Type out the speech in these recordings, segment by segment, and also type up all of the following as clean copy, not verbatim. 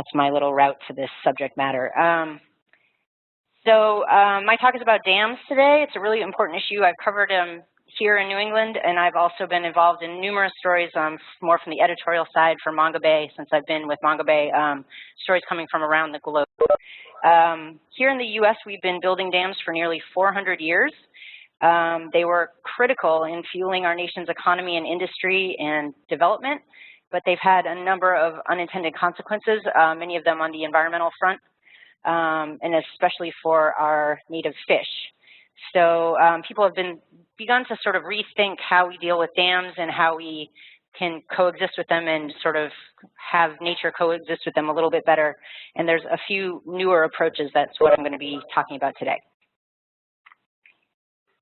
that's my little route to this subject matter. My talk is about dams today. It's a really important issue. I've covered here in New England, and I've also been involved in numerous stories more from the editorial side for Mongabay, since I've been with Mongabay, stories coming from around the globe. Here in the US, we've been building dams for nearly 400 years. They were critical in fueling our nation's economy and industry and development, but they've had a number of unintended consequences, many of them on the environmental front, and especially for our native fish. So people have begun to sort of rethink how we deal with dams and how we can coexist with them and sort of have nature coexist with them a little bit better. And there's a few newer approaches. That's what I'm going to be talking about today.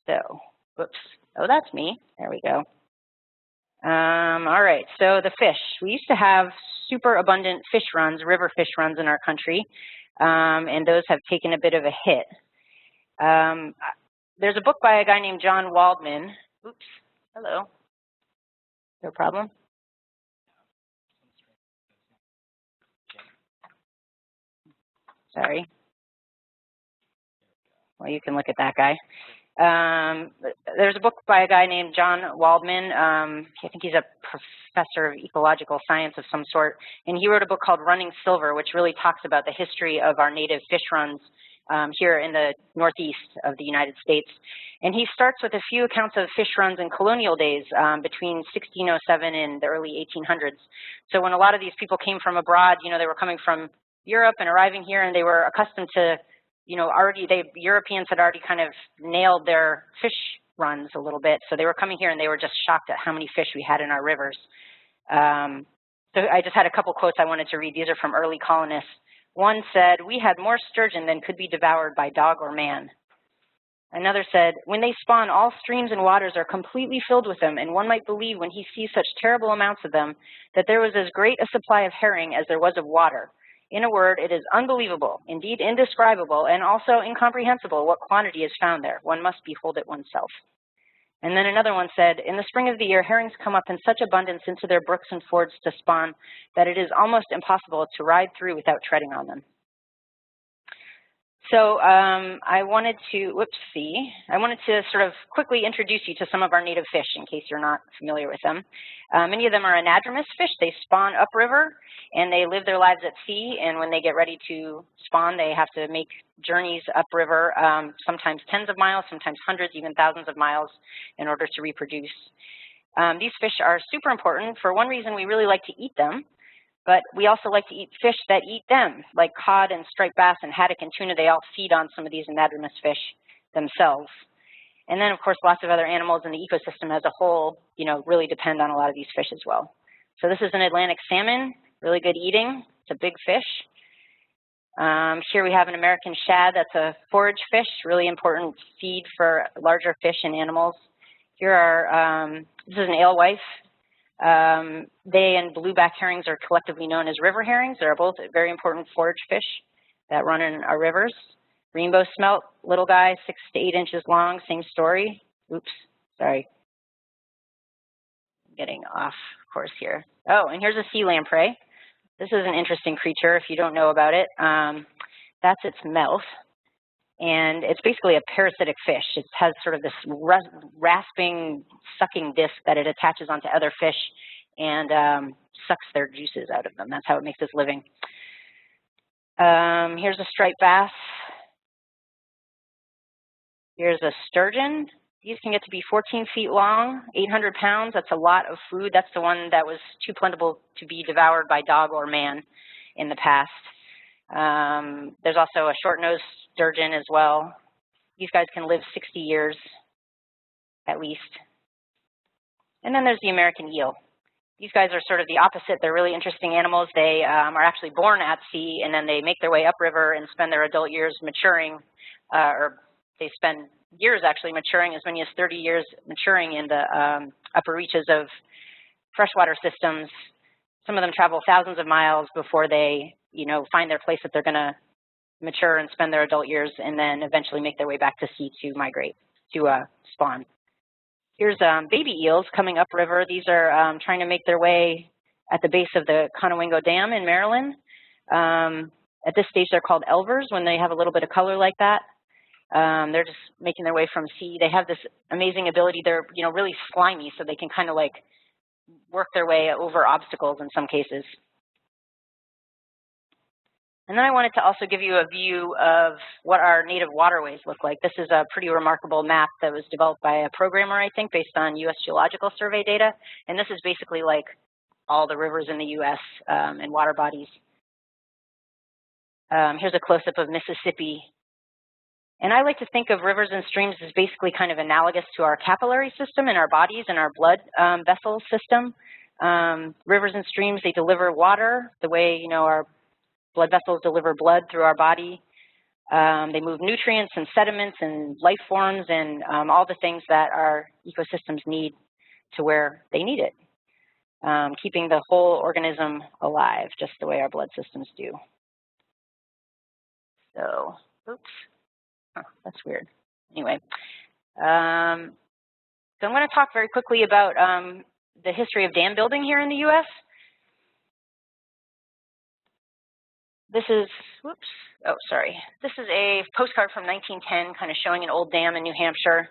So, whoops. Oh, that's me. There we go. All right, so the fish. We used to have super abundant fish runs, river fish runs in our country, and those have taken a bit of a hit. There's a book by a guy named John Waldman. Oops, hello. No problem? Sorry. Well, you can look at that guy. There's a book by a guy named John Waldman. I think he's a professor of ecological science of some sort, and he wrote a book called Running Silver, which really talks about the history of our native fish runs here in the northeast of the United States. And he starts with a few accounts of fish runs in colonial days between 1607 and the early 1800s. So when a lot of these people came from abroad, you know, they were coming from Europe and arriving here, and they were accustomed to, you know, Europeans had already kind of nailed their fish runs a little bit. So they were coming here and they were just shocked at how many fish we had in our rivers. So I just had a couple quotes I wanted to read. These are from early colonists. One said, "We had more sturgeon than could be devoured by dog or man." Another said, "When they spawn, all streams and waters are completely filled with them, and one might believe when he sees such terrible amounts of them that there was as great a supply of herring as there was of water. In a word, it is unbelievable, indeed indescribable, and also incomprehensible what quantity is found there. One must behold it oneself." And then another one said, "In the spring of the year, herrings come up in such abundance into their brooks and fords to spawn that it is almost impossible to ride through without treading on them." So I wanted to sort of quickly introduce you to some of our native fish in case you're not familiar with them. Many of them are anadromous fish. They spawn upriver and they live their lives at sea, and when they get ready to spawn, they have to make journeys upriver, sometimes tens of miles, sometimes hundreds, even thousands of miles in order to reproduce. These fish are super important. For one reason, we really like to eat them. But we also like to eat fish that eat them, like cod and striped bass and haddock and tuna. They all feed on some of these anadromous fish themselves. And then, of course, lots of other animals in the ecosystem as a whole, you know, really depend on a lot of these fish as well. So this is an Atlantic salmon, really good eating. It's a big fish. Here we have an American shad. That's a forage fish, really important feed for larger fish and animals. Here are, this is an alewife. They and blueback herrings are collectively known as river herrings. They're both very important forage fish that run in our rivers. Rainbow smelt, little guy, 6 to 8 inches long, same story. Oops, sorry. Getting off course here. Oh, and here's a sea lamprey. This is an interesting creature if you don't know about it. That's its mouth. And it's basically a parasitic fish. It has sort of this rasping, sucking disc that it attaches onto other fish and sucks their juices out of them. That's how it makes its living. Here's a striped bass. Here's a sturgeon. These can get to be 14 feet long, 800 pounds. That's a lot of food. That's the one that was too plentiful to be devoured by dog or man in the past. There's also a short-nosed sturgeon as well. These guys can live 60 years at least. And then there's the American eel. These guys are sort of the opposite. They're really interesting animals. They are actually born at sea, and then they make their way upriver and spend their adult years maturing, or they spend years actually maturing, as many as 30 years maturing in the upper reaches of freshwater systems. Some of them travel thousands of miles before they, you know, find their place that they're going to mature and spend their adult years, and then eventually make their way back to sea to migrate, to spawn. Here's baby eels coming upriver. These are trying to make their way at the base of the Conowingo Dam in Maryland. At this stage, they're called elvers when they have a little bit of color like that. They're just making their way from sea. They have this amazing ability. They're, really slimy, so they can kind of like work their way over obstacles in some cases. And then I wanted to also give you a view of what our native waterways look like. This is a pretty remarkable map that was developed by a programmer, I think, based on U.S. Geological Survey data. And this is basically like all the rivers in the U.S. And water bodies. Here's a close-up of Mississippi. And I like to think of rivers and streams as basically kind of analogous to our capillary system in our bodies and our blood vessel system. Rivers and streams, they deliver water the way, our blood vessels deliver blood through our body. They move nutrients and sediments and life forms and all the things that our ecosystems need to where they need it, keeping the whole organism alive, just the way our blood systems do. So, oops, oh, that's weird. Anyway, so I'm going to talk very quickly about the history of dam building here in the U.S. This is, whoops, oh, sorry. This is a postcard from 1910 kind of showing an old dam in New Hampshire.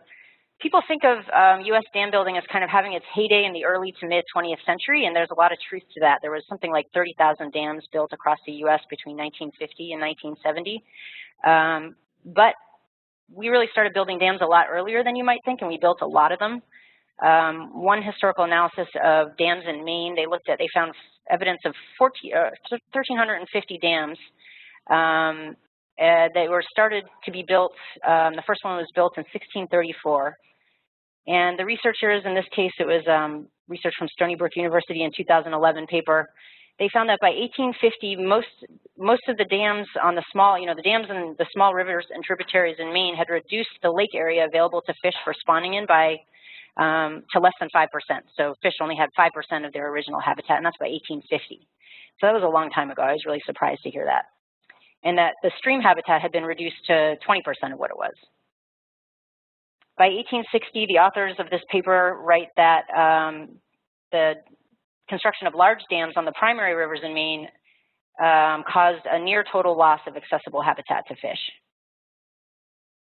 People think of U.S. dam building as kind of having its heyday in the early to mid 20th century, and there's a lot of truth to that. There was something like 30,000 dams built across the U.S. between 1950 and 1970. But we really started building dams a lot earlier than you might think, and we built a lot of them. One historical analysis of dams in Maine, they found evidence of 1,350 dams that were started to be built. The first one was built in 1634. And the researchers, in this case, it was research from Stony Brook University in 2011 paper. They found that by 1850, most of the dams on the small, the dams in the small rivers and tributaries in Maine had reduced the lake area available to fish for spawning in by to less than 5%. So fish only had 5% of their original habitat, and that's by 1850. So that was a long time ago. I was really surprised to hear that. And that the stream habitat had been reduced to 20% of what it was. By 1860, the authors of this paper write that the construction of large dams on the primary rivers in Maine caused a near total loss of accessible habitat to fish.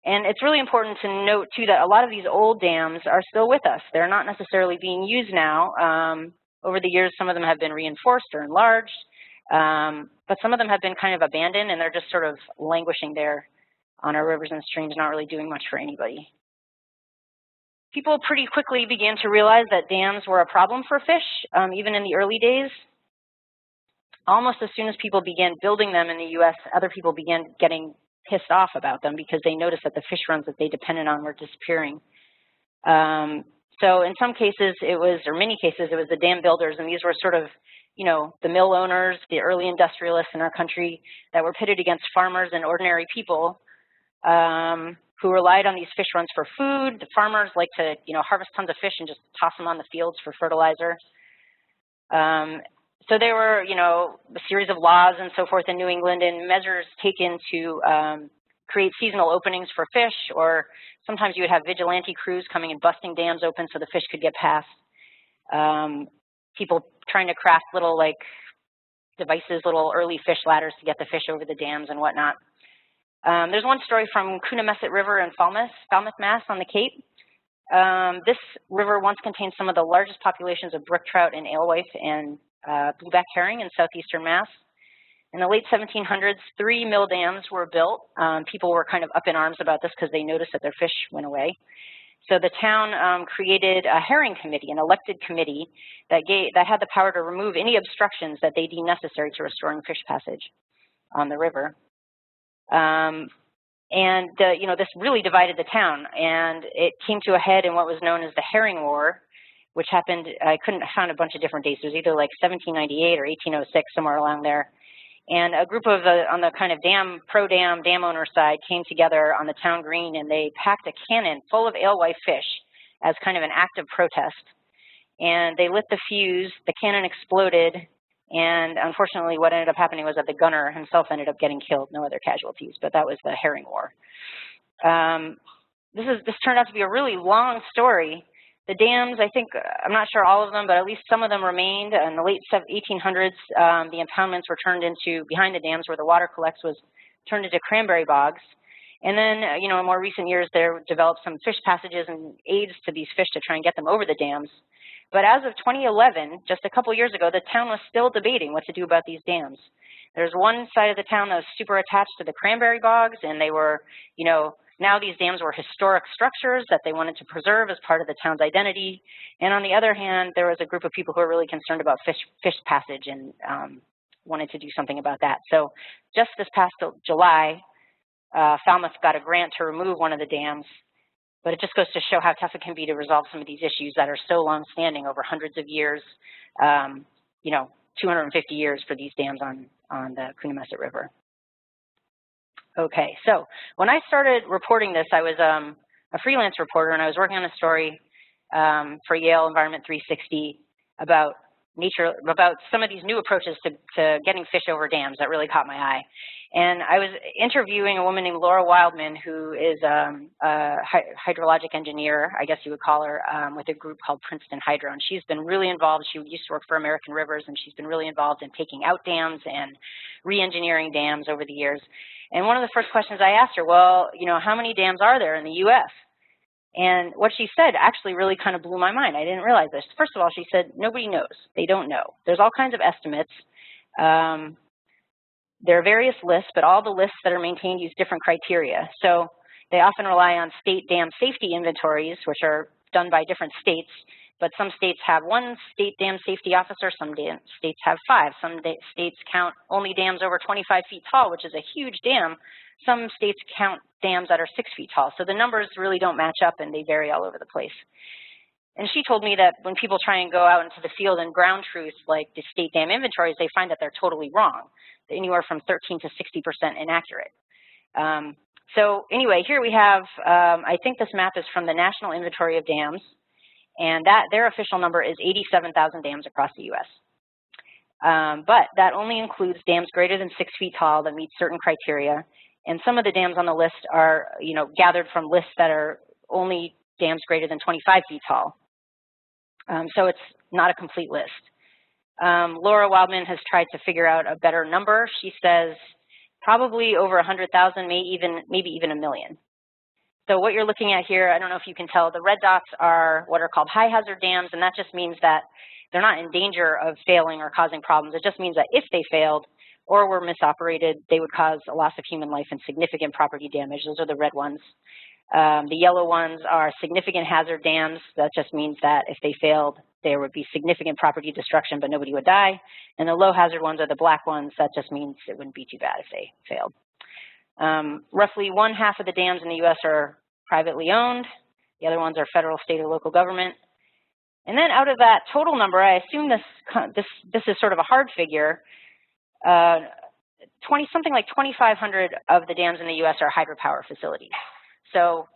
And it's really important to note, too, that a lot of these old dams are still with us. They're not necessarily being used now. Over the years, some of them have been reinforced or enlarged, but some of them have been kind of abandoned, and they're just sort of languishing there on our rivers and streams, not really doing much for anybody. People pretty quickly began to realize that dams were a problem for fish, even in the early days. Almost as soon as people began building them in the U.S., other people began getting pissed off about them because they noticed that the fish runs that they depended on were disappearing. So in some cases, or many cases, it was the dam builders, and these were sort of, the mill owners, the early industrialists in our country that were pitted against farmers and ordinary people who relied on these fish runs for food. The farmers like to, harvest tons of fish and just toss them on the fields for fertilizer. So there were, a series of laws and so forth in New England and measures taken to create seasonal openings for fish, or sometimes you would have vigilante crews coming and busting dams open so the fish could get past. People trying to craft little devices, little early fish ladders to get the fish over the dams and whatnot. There's one story from Coonamessett River in Falmouth, Mass on the Cape. This river once contained some of the largest populations of brook trout and alewife and blueback herring in southeastern Mass. In the late 1700s, 3 mill dams were built. People were kind of up in arms about this because they noticed that their fish went away. So the town created a herring committee, an elected committee that had the power to remove any obstructions that they deemed necessary to restoring fish passage on the river. This really divided the town, and it came to a head in what was known as the Herring War, which happened, I found a bunch of different dates. It was either like 1798 or 1806, somewhere along there. And a group of, on the kind of pro-dam, dam owner side came together on the town green, and they packed a cannon full of alewife fish as kind of an act of protest. And they lit the fuse, the cannon exploded, and unfortunately what ended up happening was that the gunner himself ended up getting killed, no other casualties, but that was the Herring War. This turned out to be a really long story, The dams, I think, I'm not sure all of them, but at least some of them remained. In the late 1800s, the impoundments were turned into, behind the dams where the water collects was turned into cranberry bogs. And then, in more recent years, there developed some fish passages and aids to these fish to try and get them over the dams. But as of 2011, just a couple years ago, the town was still debating what to do about these dams. There's one side of the town that was super attached to the cranberry bogs, and they were, now these dams were historic structures that they wanted to preserve as part of the town's identity. And on the other hand, there was a group of people who were really concerned about fish passage and wanted to do something about that. So just this past July, Falmouth got a grant to remove one of the dams, but it just goes to show how tough it can be to resolve some of these issues that are so long-standing over hundreds of years, 250 years for these dams on the Coonamessett River. Okay, so when I started reporting this, I was a freelance reporter, and I was working on a story for Yale Environment 360 about nature, about some of these new approaches to getting fish over dams that really caught my eye. And I was interviewing a woman named Laura Wildman, who is a hydrologic engineer, I guess you would call her, with a group called Princeton Hydro. And she's been really involved. She used to work for American Rivers, and she's been really involved in taking out dams and re-engineering dams over the years. And one of the first questions I asked her, well, how many dams are there in the U.S.? And what she said actually really kind of blew my mind. I didn't realize this. First of all, she said, nobody knows. They don't know. There's all kinds of estimates. There are various lists, but all the lists that are maintained use different criteria. So they often rely on state dam safety inventories, which are done by different states. But some states have one state dam safety officer. Some states have 5. Some states count only dams over 25 feet tall, which is a huge dam. Some states count dams that are 6 feet tall. So the numbers really don't match up, and they vary all over the place. And she told me that when people try and go out into the field and ground truth, like the state dam inventories, they find that they're totally wrong, anywhere from 13 to 60% inaccurate. So anyway, here we have, I think this map is from the National Inventory of Dams, and their official number is 87,000 dams across the U.S. But that only includes dams greater than 6 feet tall that meet certain criteria. And some of the dams on the list are, gathered from lists that are only dams greater than 25 feet tall. So it's not a complete list. Laura Wildman has tried to figure out a better number. She says probably over 100,000, maybe even 1 million. So what you're looking at here, I don't know if you can tell, the red dots are what are called high hazard dams, and that just means that they're not in danger of failing or causing problems. It just means that if they failed or were misoperated, they would cause a loss of human life and significant property damage. Those are the red ones. The yellow ones are significant hazard dams. That just means that if they failed, there would be significant property destruction, but nobody would die. And the low hazard ones are the black ones. That just means it wouldn't be too bad if they failed. Roughly 1/2 of the dams in the U.S. are privately owned. The other ones are federal, state, or local government. And then out of that total number, I assume this is sort of a hard figure. Something like 2,500 of the dams in the U.S. are hydropower facilities. So,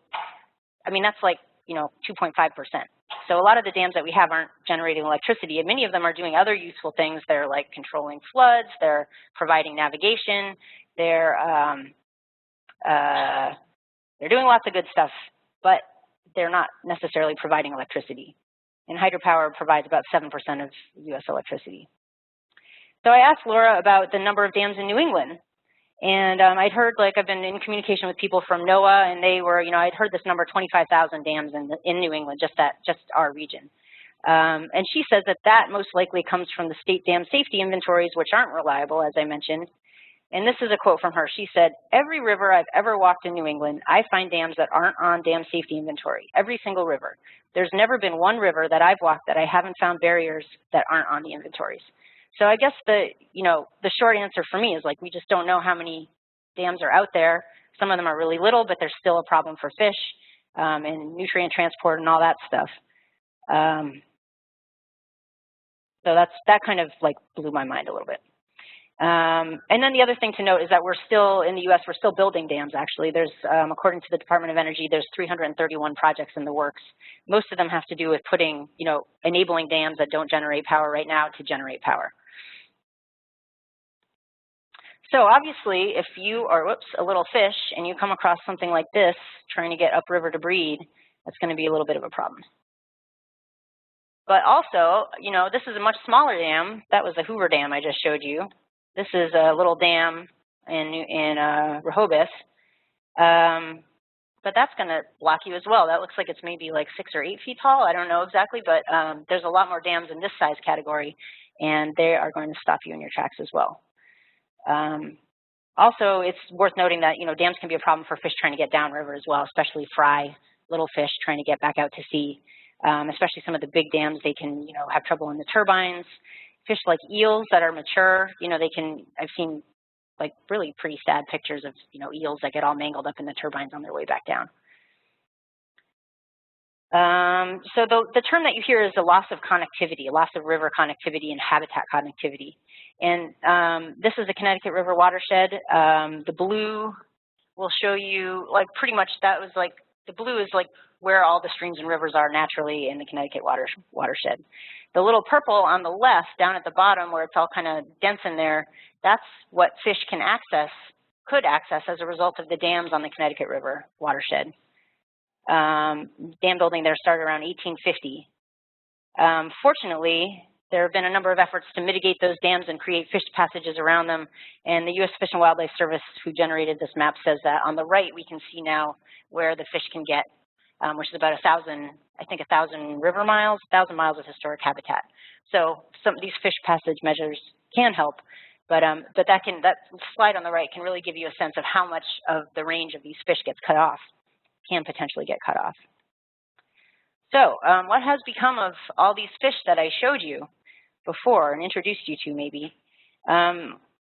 I mean, that's like, 2.5%. So a lot of the dams that we have aren't generating electricity, and many of them are doing other useful things. They're like controlling floods, they're providing navigation, they're doing lots of good stuff, but they're not necessarily providing electricity. And hydropower provides about 7% of U.S. electricity. So I asked Laura about the number of dams in New England. And I'd heard, I've been in communication with people from NOAA, and they were, I'd heard this number, 25,000 dams in New England, just our region. And she says that most likely comes from the state dam safety inventories, which aren't reliable, as I mentioned. And this is a quote from her. She said, "Every river I've ever walked in New England, I find dams that aren't on dam safety inventory, every single river. There's never been one river that I've walked that I haven't found barriers that aren't on the inventories." So I guess the short answer for me is we just don't know how many dams are out there. Some of them are really little, but there's still a problem for fish and nutrient transport and all that stuff. So that kind of blew my mind a little bit. And then the other thing to note is that we're still, in the U.S., we're still building dams, actually. There's, according to the Department of Energy, there's 331 projects in the works. Most of them have to do with enabling dams that don't generate power right now to generate power. So obviously, if you are, a little fish and you come across something like this, trying to get upriver to breed, that's going to be a little bit of a problem. But also, you know, this is a much smaller dam. That was the Hoover Dam I just showed you. This is a little dam in Rehoboth. But that's going to block you as well. That looks like it's maybe like 6 or 8 feet tall. I don't know exactly, but there's a lot more dams in this size category, and they are going to stop you in your tracks as well. Also, it's worth noting that, you know, dams can be a problem for fish trying to get downriver as well, especially fry, little fish trying to get back out to sea. Especially some of the big dams, they can, you know, have trouble in the turbines. Fish like eels that are mature, you know, they can, I've seen like really pretty sad pictures of, you know, eels that get all mangled up in the turbines on their way back down. So the term that you hear is the loss of connectivity, loss of river connectivity and habitat connectivity. And this is the Connecticut River watershed. The blue will show you like pretty much that was like, the blue is like where all the streams and rivers are naturally in the Connecticut watershed. The little purple on the left down at the bottom where it's all kind of dense in there, that's what fish can access, could access as a result of the dams on the Connecticut River watershed. Dam building there started around 1850. Fortunately, there have been a number of efforts to mitigate those dams and create fish passages around them. And the U.S. Fish and Wildlife Service, who generated this map, says that on the right, we can see now where the fish can get, which is about 1,000 river miles, 1,000 miles of historic habitat. So some of these fish passage measures can help, but that slide on the right can really give you a sense of how much of the range of these fish gets cut off, can potentially get cut off. So what has become of all these fish that I showed you before and introduced you to maybe?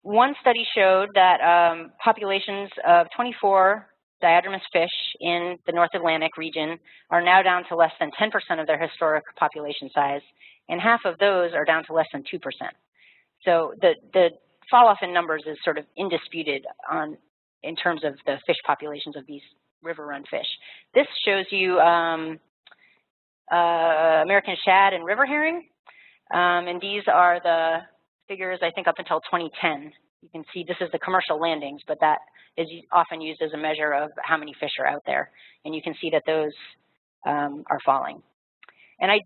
One study showed that populations of 24 diadromous fish in the North Atlantic region are now down to less than 10% of their historic population size, and half of those are down to less than 2%. So the fall off in numbers is sort of indisputed in terms of the fish populations of these river run fish. This shows you American shad and river herring, and these are the figures I think up until 2010. You can see this is the commercial landings, but that is often used as a measure of how many fish are out there. And you can see that those are falling. And I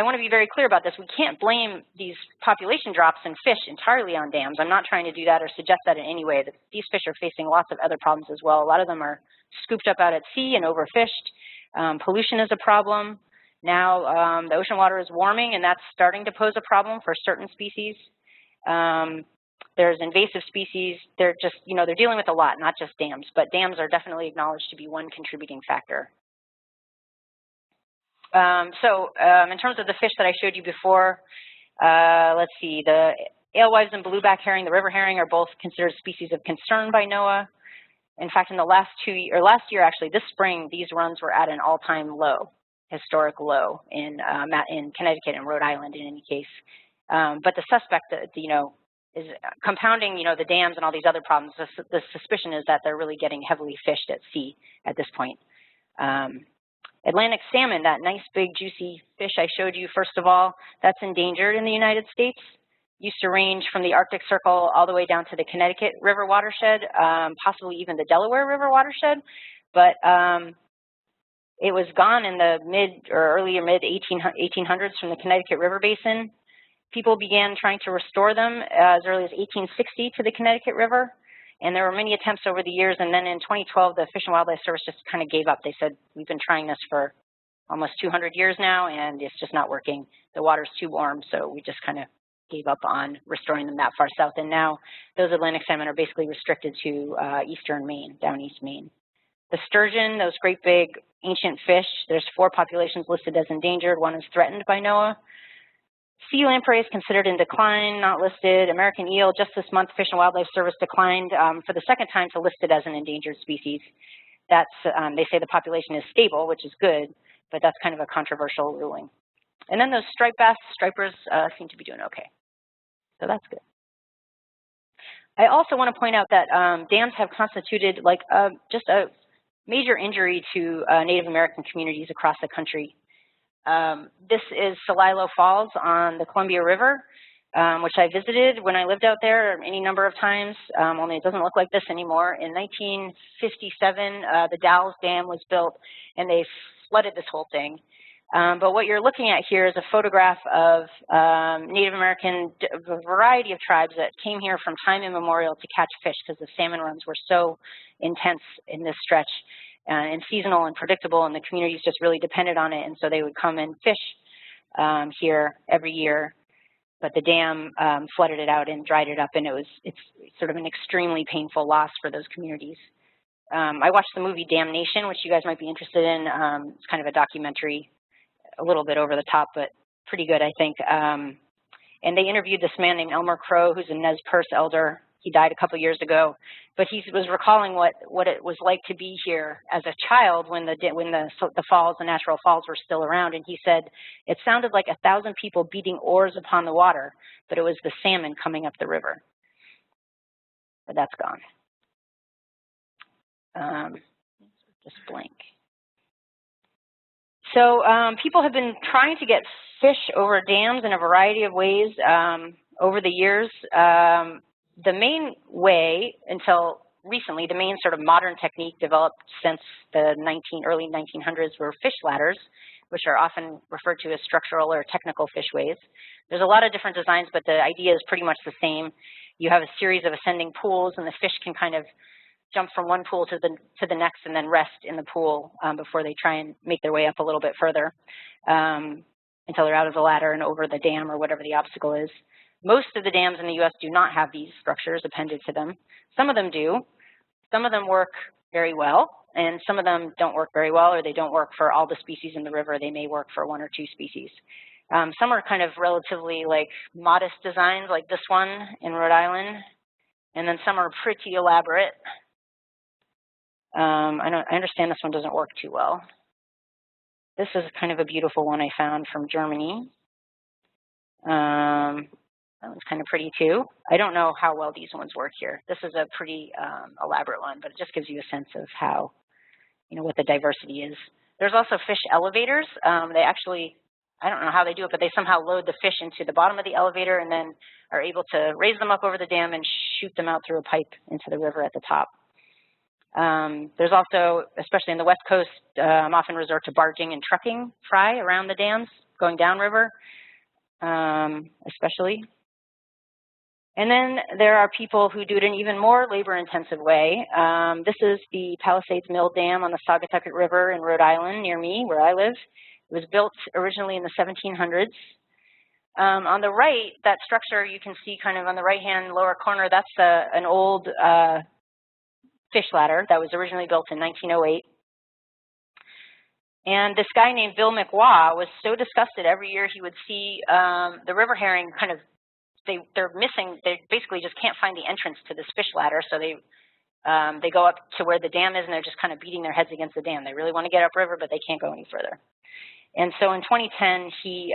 want to be very clear about this. We can't blame these population drops in fish entirely on dams. I'm not trying to do that or suggest that in any way. These fish are facing lots of other problems as well. A lot of them are scooped up out at sea and overfished. Pollution is a problem. Now the ocean water is warming, and that's starting to pose a problem for certain species. There's invasive species. They're just, you know, they're dealing with a lot, not just dams, but dams are definitely acknowledged to be one contributing factor. In terms of the fish that I showed you before, let's see, the alewives and blueback herring, the river herring, are both considered species of concern by NOAA. In fact, in the last year actually, this spring, these runs were at an all-time low, historic low in Connecticut and Rhode Island in any case. But the suspect, you know, is compounding, you know, the dams and all these other problems. The suspicion is that they're really getting heavily fished at sea at this point. Atlantic salmon, that nice big juicy fish I showed you, first of all, that's endangered in the United States. Used to range from the Arctic Circle all the way down to the Connecticut River watershed, possibly even the Delaware River watershed. But it was gone in the early or mid 1800s from the Connecticut River basin. People began trying to restore them as early as 1860 to the Connecticut River. And there were many attempts over the years. And then in 2012, the Fish and Wildlife Service just kind of gave up. They said, we've been trying this for almost 200 years now, and it's just not working. The water's too warm, so we just kind of gave up on restoring them that far south. And now those Atlantic salmon are basically restricted to eastern Maine, down east Maine. The sturgeon, those great big ancient fish, there's 4 populations listed as endangered. 1 is threatened by NOAA. Sea lamprey is considered in decline, not listed. American eel, just this month, Fish and Wildlife Service declined for the 2nd time to list it as an endangered species. That's, they say the population is stable, which is good, but that's kind of a controversial ruling. And then those striped bass, stripers seem to be doing okay. So that's good. I also want to point out that dams have constituted like just a major injury to Native American communities across the country. This is Celilo Falls on the Columbia River, which I visited when I lived out there any number of times, only it doesn't look like this anymore. In 1957, the Dalles Dam was built, and they flooded this whole thing. But what you're looking at here is a photograph of Native American, a variety of tribes that came here from time immemorial to catch fish because the salmon runs were so intense in this stretch and seasonal and predictable, and the communities just really depended on it. And so they would come and fish here every year. But the dam flooded it out and dried it up, and it's sort of an extremely painful loss for those communities. I watched the movie Damnation, which you guys might be interested in. It's kind of a documentary, a little bit over the top, but pretty good, I think. And they interviewed this man named Elmer Crow, who's a Nez Perce elder. He died a couple years ago, but he was recalling what it was like to be here as a child when the falls, the natural falls, were still around. And he said it sounded like 1,000 people beating oars upon the water, but it was the salmon coming up the river. But that's gone. Just blank. So people have been trying to get fish over dams in a variety of ways over the years. The main way, until recently, the main sort of modern technique developed since the early 1900s were fish ladders, which are often referred to as structural or technical fishways. There's a lot of different designs, but the idea is pretty much the same. You have a series of ascending pools, and the fish can kind of jump from one pool to the next and then rest in the pool before they try and make their way up a little bit further until they're out of the ladder and over the dam or whatever the obstacle is. Most of the dams in the U.S. do not have these structures appended to them. Some of them do. Some of them work very well, and some of them don't work very well, or they don't work for all the species in the river. They may work for 1 or 2 species. Some are kind of relatively like modest designs, like this one in Rhode Island, and then some are pretty elaborate. I understand this one doesn't work too well. This is kind of a beautiful one I found from Germany. That one's kind of pretty too. I don't know how well these ones work here. This is a pretty elaborate one, but it just gives you a sense of how, what the diversity is. There's also fish elevators. They actually, I don't know how they do it, but they somehow load the fish into the bottom of the elevator and then are able to raise them up over the dam and shoot them out through a pipe into the river at the top. There's also, especially in the West Coast, often resort to barging and trucking fry around the dams, going downriver, especially. And then there are people who do it in an even more labor-intensive way. This is the Palisades Mill Dam on the Saga River in Rhode Island, near me, where I live. It was built originally in the 1700s. On the right, that structure you can see kind of on the right-hand lower corner, that's an old fish ladder that was originally built in 1908. And this guy named Bill McWaugh was so disgusted every year he would see the river herring kind of, they're missing, they basically just can't find the entrance to this fish ladder, so they go up to where the dam is and they're just kind of beating their heads against the dam. They really want to get upriver, but they can't go any further. And so in 2010, he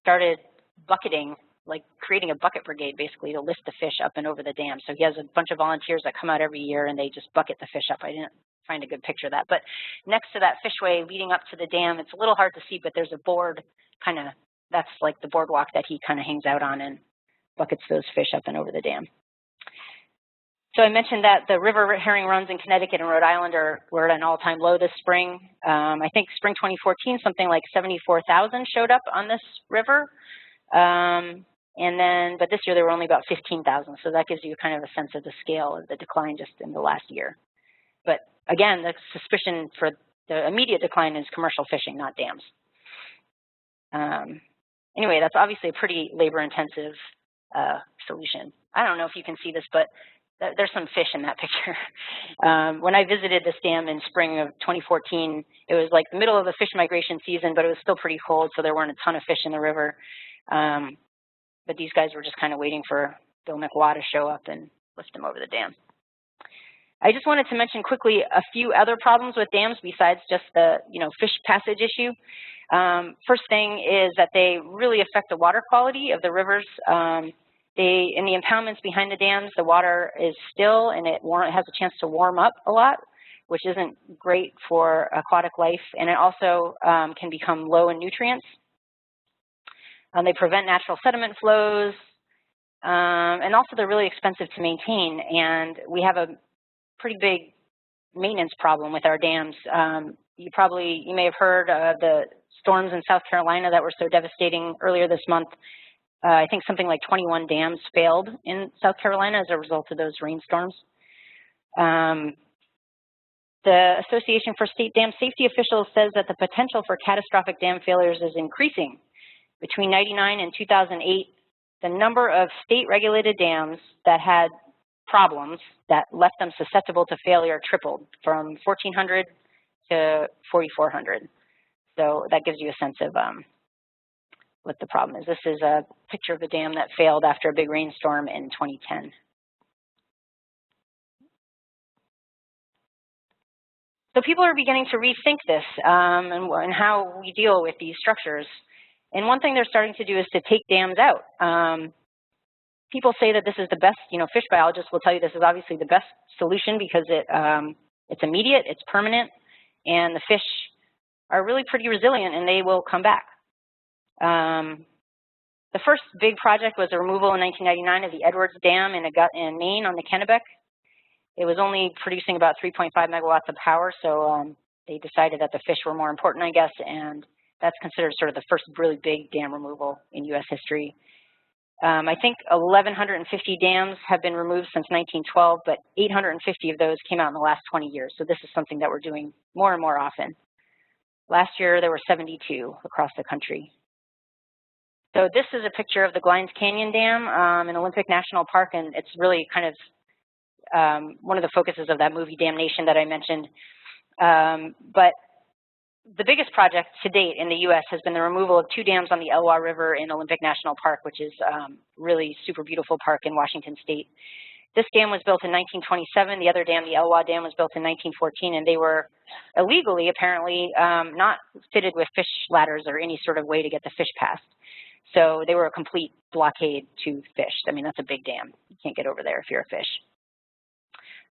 started bucketing, like creating a bucket brigade basically to lift the fish up and over the dam. So he has a bunch of volunteers that come out every year and they just bucket the fish up. I didn't find a good picture of that. But next to that fishway leading up to the dam, it's a little hard to see, but there's a board kind of, that's like the boardwalk that he kind of hangs out on and buckets those fish up and over the dam. So I mentioned that the river herring runs in Connecticut and Rhode Island were at an all-time low this spring. I think spring 2014, something like 74,000 showed up on this river. But this year there were only about 15,000. So that gives you kind of a sense of the scale of the decline just in the last year. But again, the suspicion for the immediate decline is commercial fishing, not dams. Anyway, that's obviously a pretty labor-intensive solution. I don't know if you can see this, but there's some fish in that picture. When I visited this dam in spring of 2014, it was like the middle of the fish migration season, but it was still pretty cold, so there weren't a ton of fish in the river. But these guys were just kind of waiting for Bill McWaugh to show up and lift them over the dam. I just wanted to mention quickly a few other problems with dams besides just the fish passage issue. First thing is that they really affect the water quality of the rivers. In the impoundments behind the dams, the water is still and it has a chance to warm up a lot, which isn't great for aquatic life, and it also can become low in nutrients. They prevent natural sediment flows, and also they're really expensive to maintain, and we have a pretty big maintenance problem with our dams. You may have heard of the storms in South Carolina that were so devastating earlier this month. I think something like 21 dams failed in South Carolina as a result of those rainstorms. The Association for State Dam Safety officials says that the potential for catastrophic dam failures is increasing. Between 1999 and 2008, the number of state-regulated dams that had problems that left them susceptible to failure tripled from 1,400 to 4,400. So that gives you a sense of what the problem is. This is a picture of the dam that failed after a big rainstorm in 2010. So people are beginning to rethink this and how we deal with these structures. And one thing they're starting to do is to take dams out. People say that this is the best, fish biologists will tell you this is obviously the best solution because it's immediate, it's permanent, and the fish are really pretty resilient and they will come back. The first big project was the removal in 1999 of the Edwards Dam in Maine on the Kennebec. It was only producing about 3.5 megawatts of power, so they decided that the fish were more important, I guess, and that's considered sort of the first really big dam removal in U.S. history. I think 1,150 dams have been removed since 1912, but 850 of those came out in the last 20 years, so this is something that we're doing more and more often. Last year, there were 72 across the country. So this is a picture of the Glines Canyon Dam in Olympic National Park, and it's really kind of one of the focuses of that movie Damnation that I mentioned. But the biggest project to date in the U.S. has been the removal of 2 dams on the Elwha River in Olympic National Park, which is really super beautiful park in Washington State. This dam was built in 1927. The other dam, the Elwha Dam, was built in 1914, and they were illegally, apparently, not fitted with fish ladders or any sort of way to get the fish past. So they were a complete blockade to fish. I mean, that's a big dam. You can't get over there if you're a fish.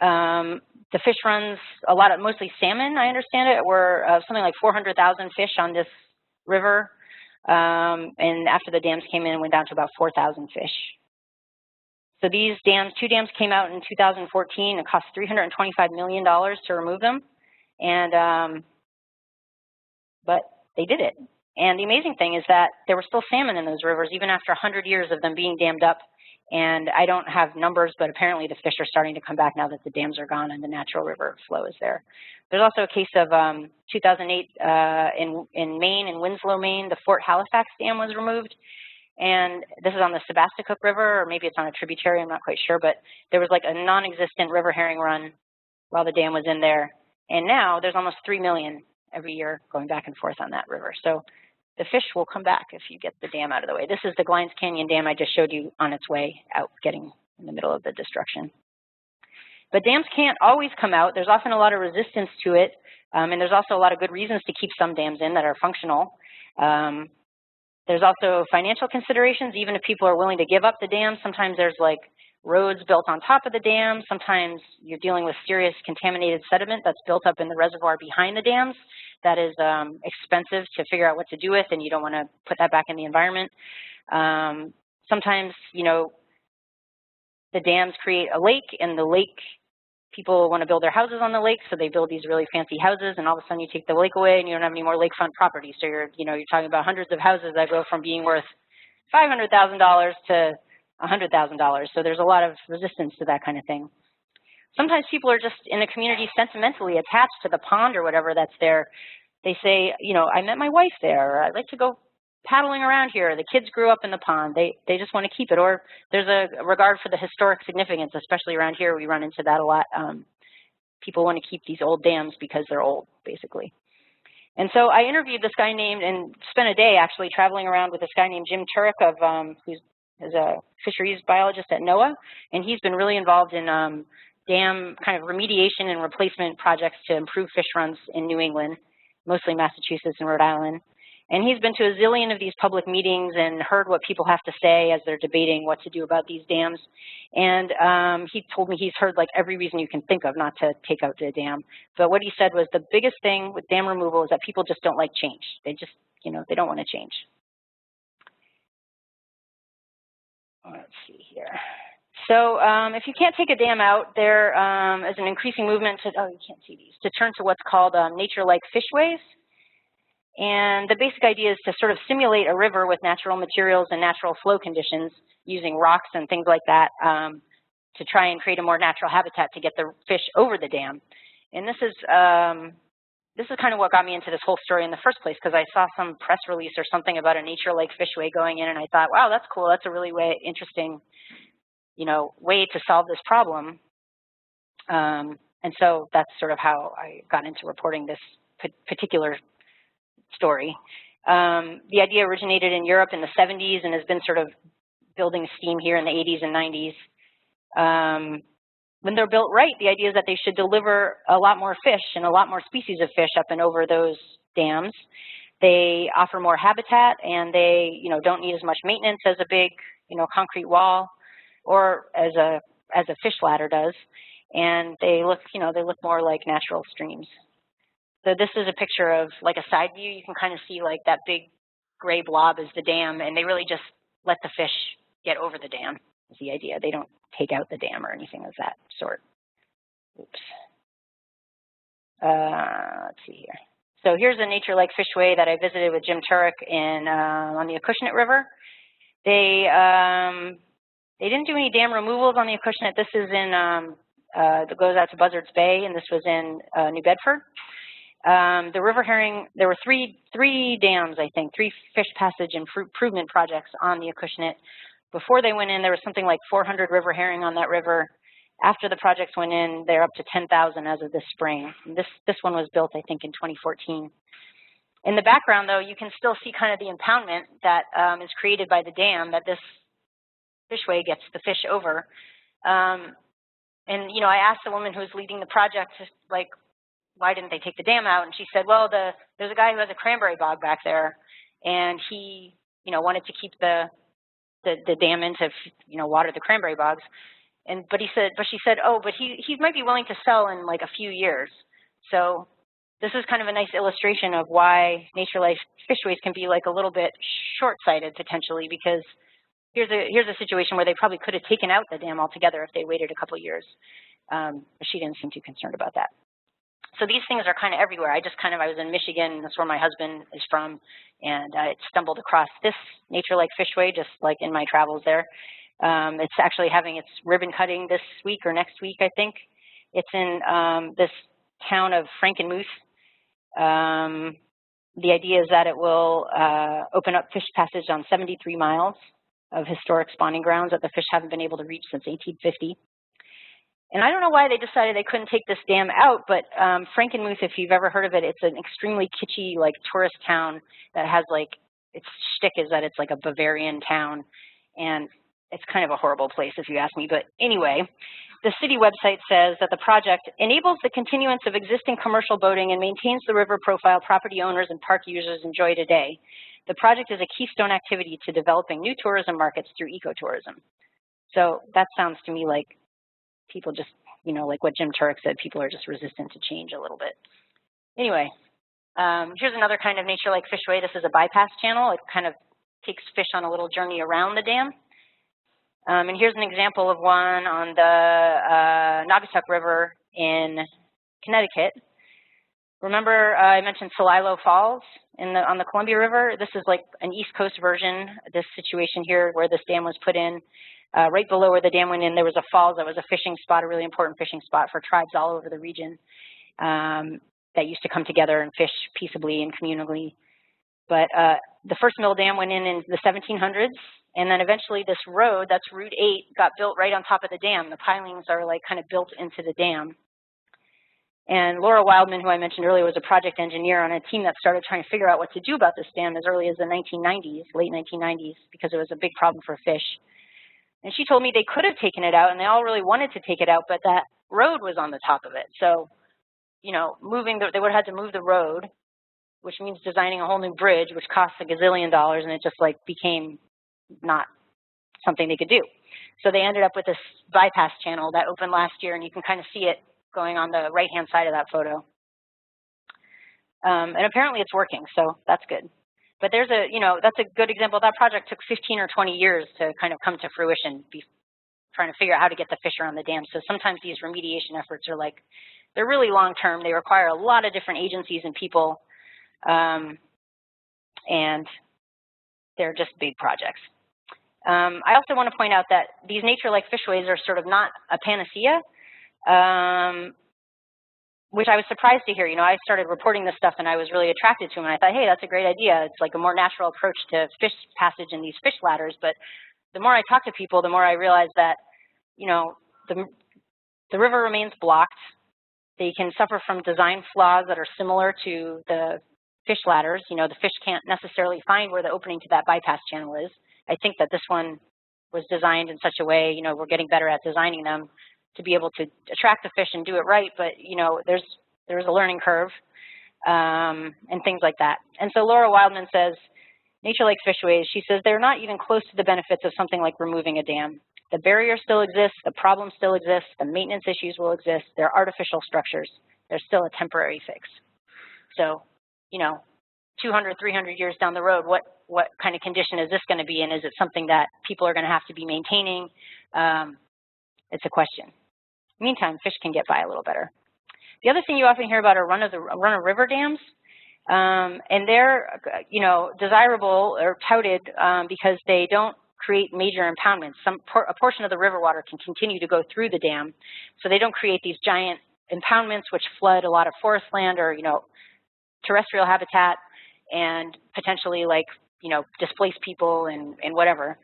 The fish runs a lot of, mostly salmon, I understand it, were something like 400,000 fish on this river. And after the dams came in, it went down to about 4,000 fish. So these dams, 2 dams came out in 2014. It cost $325 million to remove them. And, but they did it. And the amazing thing is that there were still salmon in those rivers, even after 100 years of them being dammed up. And I don't have numbers, but apparently the fish are starting to come back now that the dams are gone and the natural river flow is there. There's also a case of 2008 in Maine, in Winslow, Maine, the Fort Halifax Dam was removed. And this is on the Sebasticook River, or maybe it's on a tributary, I'm not quite sure, but there was like a non-existent river herring run while the dam was in there. And now there's almost 3 million every year going back and forth on that river. So the fish will come back if you get the dam out of the way. This is the Glines Canyon Dam I just showed you on its way out, getting in the middle of the destruction. But dams can't always come out. There's often a lot of resistance to it, and there's also a lot of good reasons to keep some dams in that are functional. There's also financial considerations. Even if people are willing to give up the dam, sometimes there's like roads built on top of the dam. Sometimes you're dealing with serious contaminated sediment that's built up in the reservoir behind the dams. That is expensive to figure out what to do with, and you don't want to put that back in the environment. Sometimes, the dams create a lake, and the lake, people want to build their houses on the lake, so they build these really fancy houses, and all of a sudden you take the lake away and you don't have any more lakefront property. So you're talking about hundreds of houses that go from being worth $500,000 to $100,000. So there's a lot of resistance to that kind of thing. Sometimes people are just in a community sentimentally attached to the pond or whatever that's there. They say, I met my wife there, or I'd like to go paddling around here. The kids grew up in the pond. They just want to keep it. Or there's a regard for the historic significance, especially around here. We run into that a lot. People want to keep these old dams because they're old, basically. And so I interviewed this guy and spent a day actually traveling around with this guy named Jim Turek, who's a fisheries biologist at NOAA, and he's been really involved in dam kind of remediation and replacement projects to improve fish runs in New England, mostly Massachusetts and Rhode Island. And he's been to a zillion of these public meetings and heard what people have to say as they're debating what to do about these dams. And he told me he's heard like every reason you can think of not to take out the dam. But what he said was the biggest thing with dam removal is that people just don't like change. They just, they don't want to change. Let's see here. So if you can't take a dam out, there is an increasing movement to, you can't see these, to turn to what's called nature-like fishways. And the basic idea is to sort of simulate a river with natural materials and natural flow conditions using rocks and things like that to try and create a more natural habitat to get the fish over the dam. And this is kind of what got me into this whole story in the first place, because I saw some press release or something about a nature-like fishway going in, and I thought, wow, that's cool. That's a really interesting, way to solve this problem. And so that's sort of how I got into reporting this particular story. The idea originated in Europe in the 70s and has been sort of building steam here in the 80s and 90s. When they're built right, the idea is that they should deliver a lot more fish and a lot more species of fish up and over those dams. They offer more habitat, and they, don't need as much maintenance as a big, concrete wall or as a fish ladder does. And they look, they look more like natural streams. So this is a picture of like a side view. You can kind of see like that big gray blob is the dam, and they really just let the fish get over the dam is the idea. They don't take out the dam or anything of that sort. Oops. Let's see here. So here's a nature-like fishway that I visited with Jim Turek on the Acushnet River. They didn't do any dam removals on the Acushnet. This is in that goes out to Buzzards Bay, and this was in New Bedford. The river herring, there were three dams, I think, 3 fish passage and improvement projects on the Acushnet. Before they went in, there was something like 400 river herring on that river. After the projects went in, they're up to 10,000 as of this spring. And this one was built, I think, in 2014. In the background, though, you can still see kind of the impoundment that is created by the dam that this fishway gets the fish over. And, I asked the woman who was leading the project, like, why didn't they take the dam out? And she said, well, there's a guy who has a cranberry bog back there, and he, wanted to keep the dam in to, water the cranberry bogs. But she said, oh, but he might be willing to sell in like a few years. So this is kind of a nice illustration of why nature-like fishways can be like a little bit short-sighted potentially, because here's a situation where they probably could have taken out the dam altogether if they waited a couple of years. But she didn't seem too concerned about that. So these things are kind of everywhere. I was in Michigan, that's where my husband is from, and I stumbled across this nature-like fishway just like in my travels there. It's actually having its ribbon cutting this week or next week, I think. It's in this town of Frankenmuth. The idea is that it will open up fish passage on 73 miles of historic spawning grounds that the fish haven't been able to reach since 1850. And I don't know why they decided they couldn't take this dam out, but Frankenmuth, if you've ever heard of it, it's an extremely kitschy, like, tourist town that has, like, its shtick is that it's like a Bavarian town, and it's kind of a horrible place if you ask me. But anyway, the city website says that the project enables the continuance of existing commercial boating and maintains the river profile property owners and park users enjoy today. The project is a keystone activity to developing new tourism markets through ecotourism. So that sounds to me like people just, like what Jim Turek said, people are just resistant to change a little bit. Anyway, here's another kind of nature-like fishway. This is a bypass channel. It kind of takes fish on a little journey around the dam. And here's an example of one on the Naugatuck River in Connecticut. Remember I mentioned Celilo Falls on the Columbia River? This is like an East Coast version, this situation here where this dam was put in. Right below where the dam went in, there was a falls that was a fishing spot, a really important fishing spot for tribes all over the region that used to come together and fish peaceably and communally. But the first mill dam went in the 1700s, and then eventually this road, that's Route 8, got built right on top of the dam. The pilings are like kind of built into the dam. And Laura Wildman, who I mentioned earlier, was a project engineer on a team that started trying to figure out what to do about this dam as early as the 1990s, late 1990s, because it was a big problem for fish. And she told me they could have taken it out, and they all really wanted to take it out, but that road was on the top of it. So, they would have had to move the road, which means designing a whole new bridge, which costs $1 gazillion, and it just like became not something they could do. So they ended up with this bypass channel that opened last year, and you can kind of see it going on the right-hand side of that photo. And apparently it's working, so that's good. But there's that's a good example. That project took 15 or 20 years to kind of come to fruition, trying to figure out how to get the fish around the dam. So sometimes these remediation efforts are like, they're really long-term. They require a lot of different agencies and people. and they're just big projects. I also want to point out that these nature-like fishways are sort of not a panacea, which I was surprised to hear. You know, I started reporting this stuff and I was really attracted to them, and I thought, hey, that's a great idea. It's like a more natural approach to fish passage in these fish ladders. But the more I talk to people, the more I realize that, you know, the river remains blocked. They can suffer from design flaws that are similar to the fish ladders. You know, the fish can't necessarily find where the opening to that bypass channel is. I think that this one was designed in such a way, you know, we're getting better at designing them to be able to attract the fish and do it right. But, you know, there's a learning curve and things like that. And so Laura Wildman says, nature-like fishways, she says, they're not even close to the benefits of something like removing a dam. The barrier still exists, the problem still exists, the maintenance issues will exist, they're artificial structures. They're still a temporary fix. So, you know, 200, 300 years down the road, what kind of condition is this going to be in? Is it something that people are going to have to be maintaining? It's a question. Meantime, fish can get by a little better. The other thing you often hear about are run-of-river dams. And they're, you know, desirable or touted because they don't create major impoundments. A portion of the river water can continue to go through the dam, so they don't create these giant impoundments which flood a lot of forest land or, you know, terrestrial habitat and potentially, like, you know, displace people and whatever.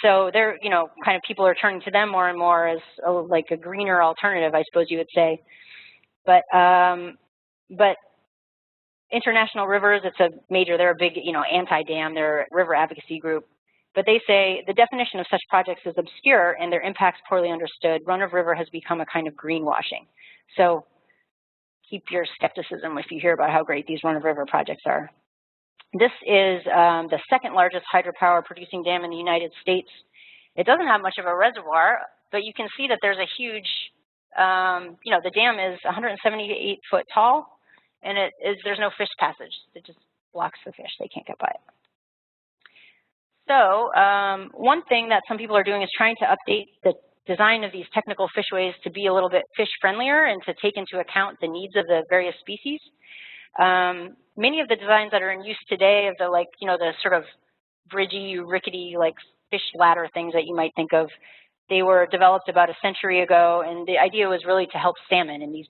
So they're, you know, kind of people are turning to them more and more as like a greener alternative, I suppose you would say. But International Rivers, it's a major, they're a big, you know, anti-dam, they're a river advocacy group. But they say the definition of such projects is obscure and their impacts poorly understood. Run-of-river has become a kind of greenwashing. So keep your skepticism if you hear about how great these run-of-river projects are. This is the second largest hydropower producing dam in the United States. It doesn't have much of a reservoir, but you can see that there's a huge, you know, the dam is 178 foot tall, and there's no fish passage. It just blocks the fish. They can't get by it. So one thing that some people are doing is trying to update the design of these technical fishways to be a little bit fish friendlier and to take into account the needs of the various species. Many of the designs that are in use today of the, like, you know, the sort of bridgy, rickety, like fish ladder things that you might think of, they were developed about a century ago, and the idea was really to help salmon and these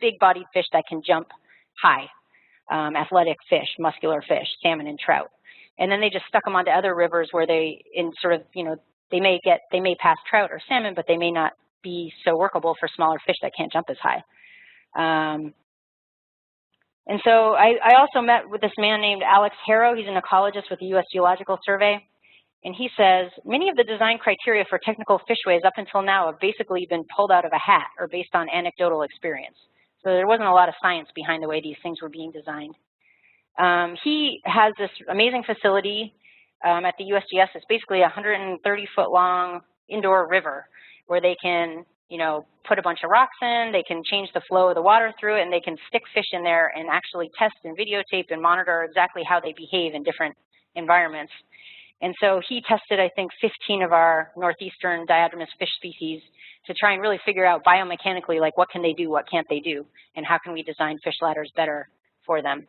big-bodied fish that can jump high, athletic fish, muscular fish, salmon and trout. And then they just stuck them onto other rivers where they, in sort of, you know, they may pass trout or salmon, but they may not be so workable for smaller fish that can't jump as high. And so I also met with this man named Alex Harrow. He's an ecologist with the U.S. Geological Survey. And he says, many of the design criteria for technical fishways up until now have basically been pulled out of a hat or based on anecdotal experience. So there wasn't a lot of science behind the way these things were being designed. He has this amazing facility at the USGS. It's basically a 130-foot long indoor river where they can, you know, put a bunch of rocks in, they can change the flow of the water through it, and they can stick fish in there and actually test and videotape and monitor exactly how they behave in different environments. And so he tested, I think, 15 of our northeastern diadromous fish species to try and really figure out biomechanically, like, what can they do, what can't they do, and how can we design fish ladders better for them.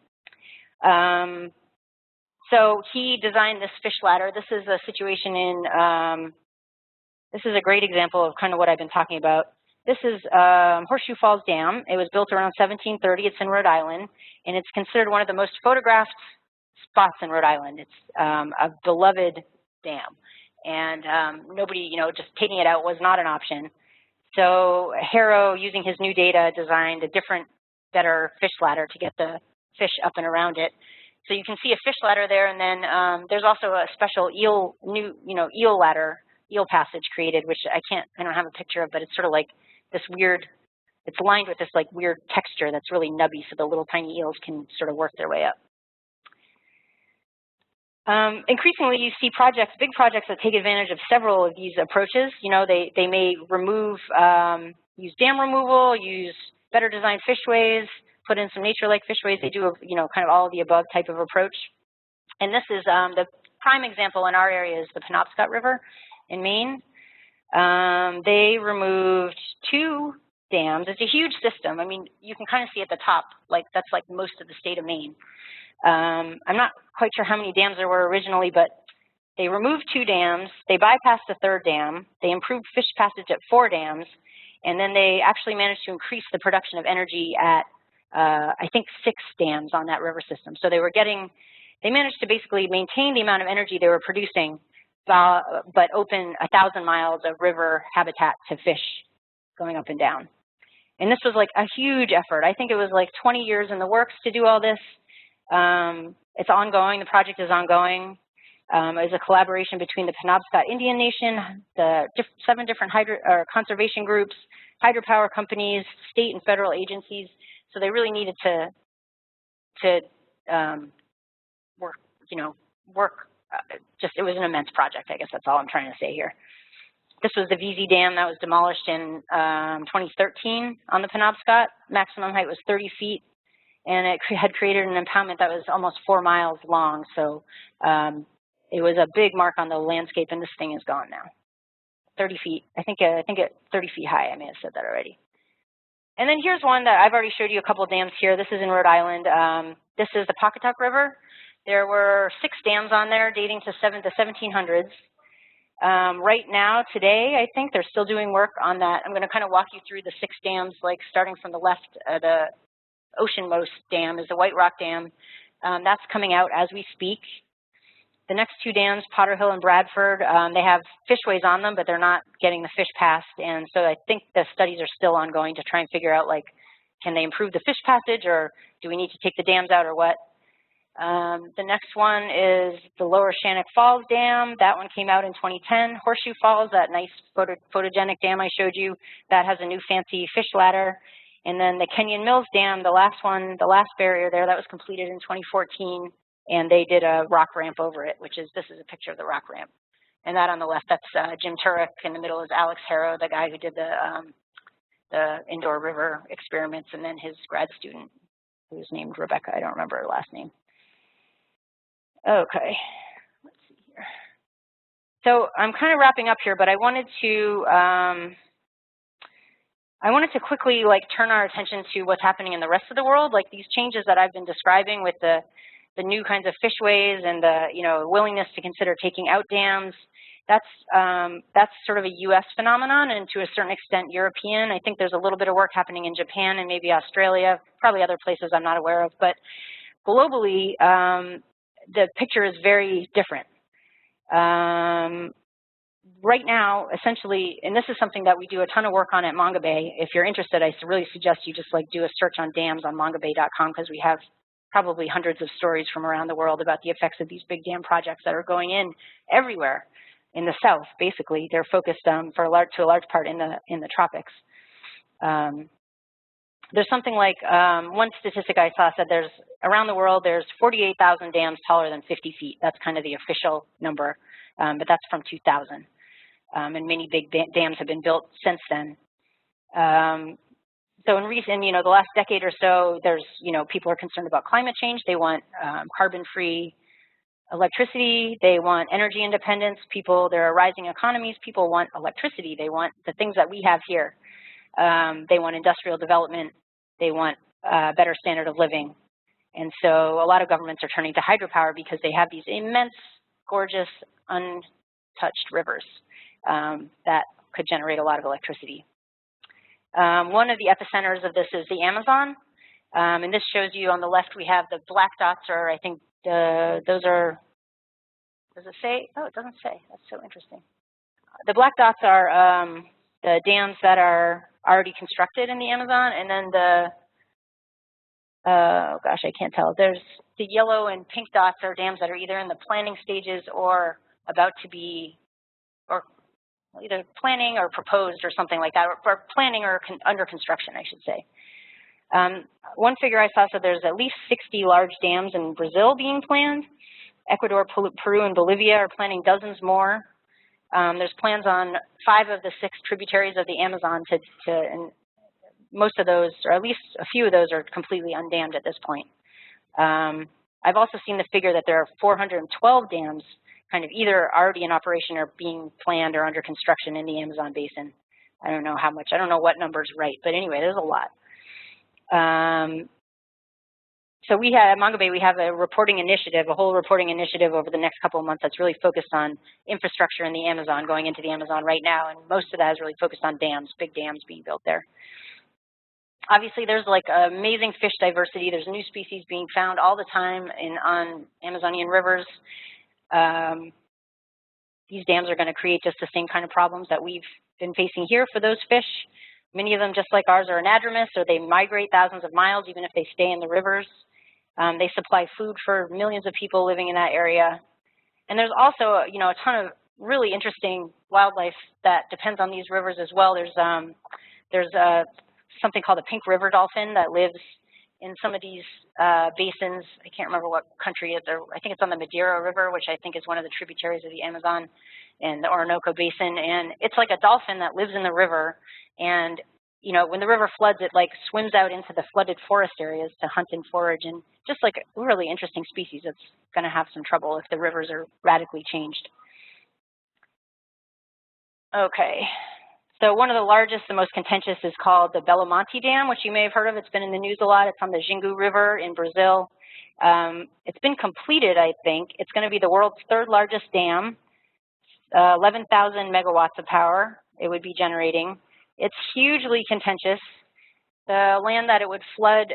So he designed this fish ladder. This is a situation in, this is a great example of kind of what I've been talking about. This is Horseshoe Falls Dam. It was built around 1730. It's in Rhode Island, and it's considered one of the most photographed spots in Rhode Island. It's a beloved dam, and nobody, you know, just taking it out was not an option. So Harrow, using his new data, designed a different, better fish ladder to get the fish up and around it. So you can see a fish ladder there, and then there's also a special eel ladder, eel passage created, which I don't have a picture of, but it's sort of like this weird, it's lined with this like weird texture that's really nubby, so the little tiny eels can sort of work their way up. Increasingly, you see projects, big projects that take advantage of several of these approaches. You know, they may remove, use dam removal, use better designed fishways, put in some nature-like fishways. They do, you know, kind of all of the above type of approach. And this is the prime example in our area is the Penobscot River in Maine. They removed 2 dams. It's a huge system. I mean, you can kind of see at the top, like that's like most of the state of Maine. I'm not quite sure how many dams there were originally, but they removed 2 dams, they bypassed a 3rd dam, they improved fish passage at 4 dams, and then they actually managed to increase the production of energy at, I think, 6 dams on that river system. So they managed to basically maintain the amount of energy they were producing, but open 1,000 miles of river habitat to fish going up and down. And this was like a huge effort. I think it was like 20 years in the works to do all this. It's ongoing, the project is ongoing. It was a collaboration between the Penobscot Indian Nation, the 7 different conservation groups, hydropower companies, state and federal agencies. So they really needed to work, it was an immense project, I guess that's all I'm trying to say here. This was the VZ Dam that was demolished in 2013 on the Penobscot. Maximum height was 30 feet, and it had created an impoundment that was almost 4 miles long. So it was a big mark on the landscape, and this thing is gone now. 30 feet, I think it 30 feet high, I may have said that already. And then here's one that I've already showed you a couple of dams here. This is in Rhode Island. This is the Pocket Upriver. There were 6 dams on there dating to the 1700s. Right now, today, I think they're still doing work on that. I'm going to kind of walk you through the 6 dams, like starting from the left. The oceanmost dam is the White Rock Dam. That's coming out as we speak. The next 2 dams, Potter Hill and Bradford, they have fishways on them, but they're not getting the fish passed. And so I think the studies are still ongoing to try and figure out, like, can they improve the fish passage, or do we need to take the dams out, or what? The next one is the Lower Shanak Falls Dam. That one came out in 2010. Horseshoe Falls, that nice photogenic dam I showed you, that has a new fancy fish ladder. And then the Canyon Mills Dam, the last one, the last barrier there, that was completed in 2014. And they did a rock ramp over it, this is a picture of the rock ramp. And that on the left, that's Jim Turek. In the middle is Alex Harrow, the guy who did the indoor river experiments, and then his grad student, who's named Rebecca. I don't remember her last name. Okay, let's see here. So I'm kind of wrapping up here, but I wanted to quickly turn our attention to what's happening in the rest of the world, like these changes that I've been describing with the new kinds of fishways and the willingness to consider taking out dams. That's sort of a U.S. phenomenon, and to a certain extent European. I think there's a little bit of work happening in Japan and maybe Australia, probably other places I'm not aware of, but globally the picture is very different. Right now, essentially, and this is something that we do a ton of work on at Mongabay. If you're interested, I really suggest you just do a search on dams on mongabay.com, because we have probably hundreds of stories from around the world about the effects of these big dam projects that are going in everywhere in the south. Basically, they're focused to a large part in the tropics. There's something like one statistic I saw said around the world there's 48,000 dams taller than 50 feet. That's kind of the official number, but that's from 2000. And many big dams have been built since then. So in recent, the last decade or so, there's, people are concerned about climate change. They want carbon-free electricity. They want energy independence. There are rising economies. People want electricity. They want the things that we have here. They want industrial development. They want a better standard of living. And so a lot of governments are turning to hydropower because they have these immense, gorgeous, untouched rivers that could generate a lot of electricity. One of the epicenters of this is the Amazon. And this shows you on the left, we have the black dots, or I think those are, does it say? Oh, it doesn't say. That's so interesting. The black dots are the dams that are already constructed in the Amazon, and then oh gosh, I can't tell. There's the yellow and pink dots are dams that are either in the planning stages or about to be, or either planning or proposed or something like that, or planning or under construction, I should say. One figure I saw said there's at least 60 large dams in Brazil being planned. Ecuador, Peru, and Bolivia are planning dozens more. There's plans on 5 of the 6 tributaries of the Amazon and most of those, or at least a few of those, are completely undammed at this point. I've also seen the figure that there are 412 dams kind of either already in operation or being planned or under construction in the Amazon basin. I don't know how much. I don't know what number's right, but anyway, there's a lot. So we have, at Mongabay, we have a reporting initiative, a whole reporting initiative over the next couple of months that's really focused on infrastructure in the Amazon, going into the Amazon right now, and most of that is really focused on dams, big dams being built there. Obviously, there's like amazing fish diversity. There's new species being found all the time on Amazonian rivers. These dams are going to create just the same kind of problems that we've been facing here for those fish. Many of them, just like ours, are anadromous, or they migrate thousands of miles, even if they stay in the rivers. They supply food for millions of people living in that area. And there's also, you know, a ton of really interesting wildlife that depends on these rivers as well. There's something called the pink river dolphin that lives in some of these basins. I can't remember what country it's in. I think it's on the Madeira River, which I think is one of the tributaries of the Amazon and the Orinoco Basin. And it's like a dolphin that lives in the river. And, you know, when the river floods, it like swims out into the flooded forest areas to hunt and forage. And just like a really interesting species that's going to have some trouble if the rivers are radically changed. Okay. So one of the largest, the most contentious is called the Belo Monte Dam, which you may have heard of. It's been in the news a lot. It's on the Xingu River in Brazil. It's been completed, I think. It's going to be the world's third largest dam, 11,000 megawatts of power it would be generating. It's hugely contentious. The land that it would flood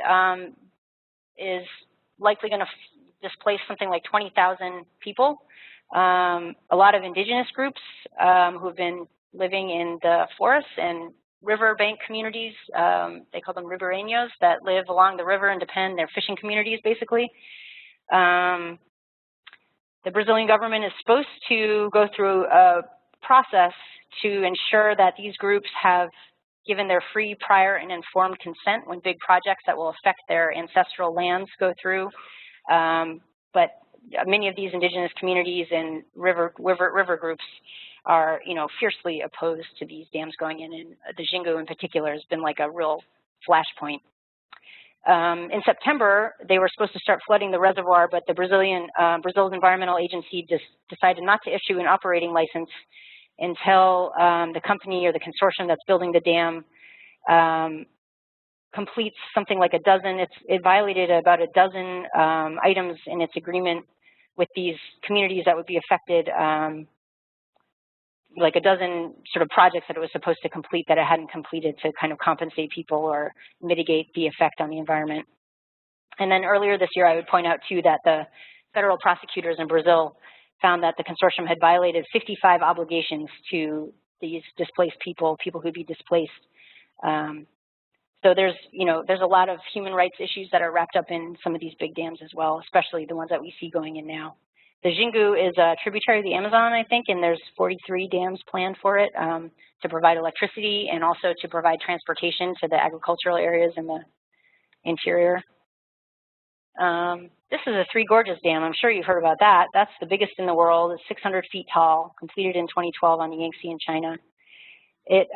is likely going to displace something like 20,000 people. A lot of indigenous groups who have been living in the forests and riverbank communities, they call them ribereños, that live along the river and depend, they're fishing communities basically. The Brazilian government is supposed to go through a process to ensure that these groups have given their free, prior, and informed consent when big projects that will affect their ancestral lands go through. But many of these indigenous communities and river groups are, you know, fiercely opposed to these dams going in, and the Xingu in particular has been like a real flashpoint. In September, they were supposed to start flooding the reservoir, but the Brazil's environmental agency just decided not to issue an operating license until the company or the consortium that's building the dam completes something like a dozen. It violated about a dozen items in its agreement with these communities that would be affected, like a dozen sort of projects that it was supposed to complete that it hadn't completed to kind of compensate people or mitigate the effect on the environment. And then earlier this year, I would point out too that the federal prosecutors in Brazil found that the consortium had violated 55 obligations to these displaced people who'd be displaced. So there's, you know, there's a lot of human rights issues that are wrapped up in some of these big dams as well, especially the ones that we see going in now. The Xingu is a tributary of the Amazon, I think, and there's 43 dams planned for it to provide electricity and also to provide transportation to the agricultural areas in the interior. This is a Three Gorges Dam. I'm sure you've heard about that. That's the biggest in the world. It's 600 feet tall, completed in 2012 on the Yangtze in China. It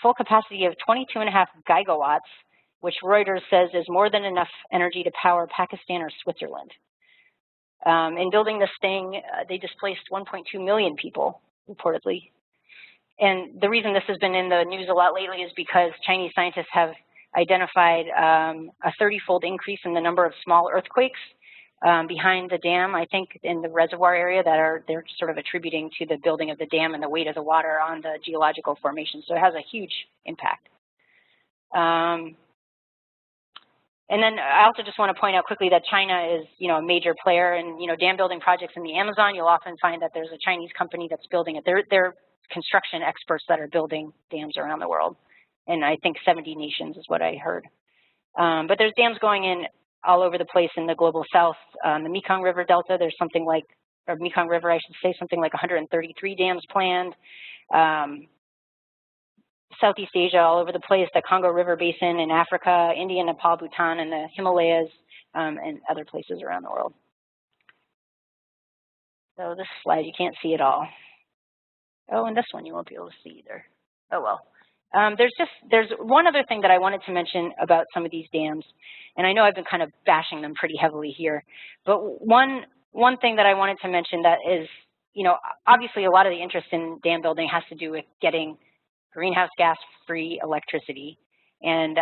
full capacity of 22.5 gigawatts, which Reuters says is more than enough energy to power Pakistan or Switzerland. In building this thing, they displaced 1.2 million people, reportedly. And the reason this has been in the news a lot lately is because Chinese scientists have identified a 30-fold increase in the number of small earthquakes behind the dam, I think, in the reservoir area that they're sort of attributing to the building of the dam and the weight of the water on the geological formation. So it has a huge impact. And then I also just want to point out quickly that China is, you know, a major player in, you know, dam building projects in the Amazon. You'll often find that there's a Chinese company that's building it. They're construction experts that are building dams around the world. And I think 70 nations is what I heard. But there's dams going in all over the place in the global south. The Mekong River Delta, there's something like, or Mekong River, I should say, something like 133 dams planned. Southeast Asia, all over the place, the Congo River Basin in Africa, India, Nepal, Bhutan, and the Himalayas, and other places around the world. So this slide, you can't see it all. Oh, and this one you won't be able to see either. Oh, well. There's one other thing that I wanted to mention about some of these dams, and I know I've been kind of bashing them pretty heavily here, but one thing that I wanted to mention that is, you know, obviously a lot of the interest in dam building has to do with getting greenhouse gas-free electricity. And